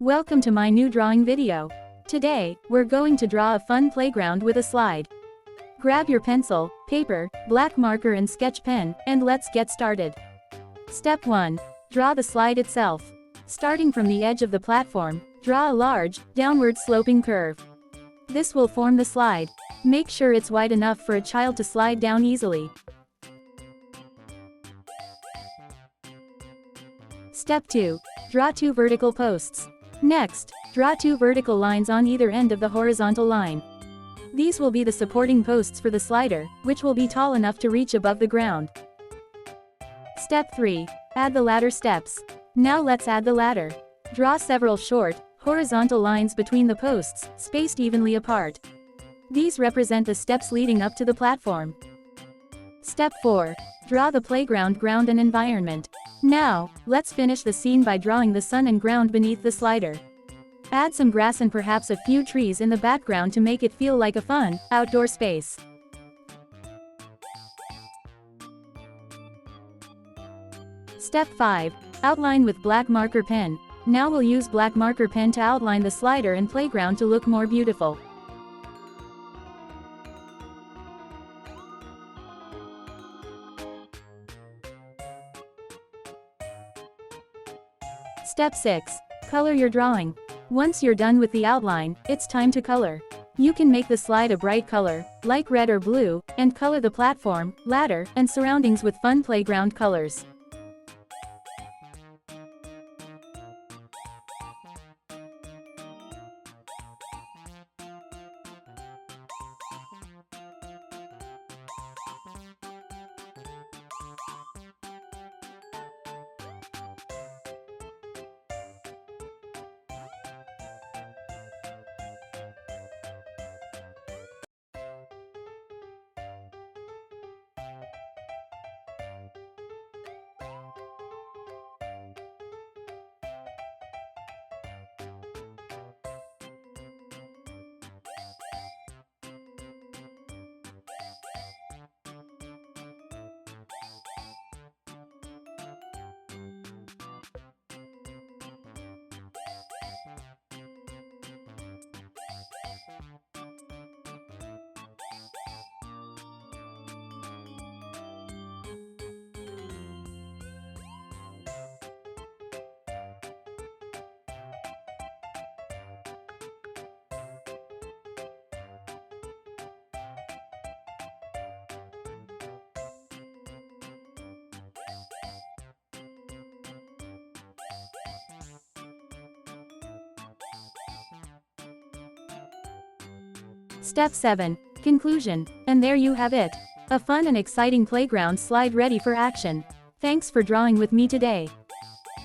Welcome to my new drawing video. Today, we're going to draw a fun playground with a slide. Grab your pencil, paper, black marker and sketch pen, and let's get started. Step 1. Draw the slide itself. Starting from the edge of the platform, draw a large, downward sloping curve. This will form the slide. Make sure it's wide enough for a child to slide down easily. Step 2. Draw 2 vertical posts. Next, draw 2 vertical lines on either end of the horizontal line. These will be the supporting posts for the slider, which will be tall enough to reach above the ground. Step 3. Add the ladder steps. Now let's add the ladder. Draw several short, horizontal lines between the posts, spaced evenly apart. These represent the steps leading up to the platform. Step 4. Draw the playground ground and environment. Now, let's finish the scene by drawing the sun and ground beneath the slider. Add some grass and perhaps a few trees in the background to make it feel like a fun, outdoor space. Step 5. Outline with black marker pen. Now we'll use black marker pen to outline the slider and playground to look more beautiful. Step 6. Color your drawing. Once you're done with the outline, it's time to color. You can make the slide a bright color, like red or blue, and color the platform, ladder, and surroundings with fun playground colors. Step 7. Conclusion. And there you have it. A fun and exciting playground slide ready for action. Thanks for drawing with me today.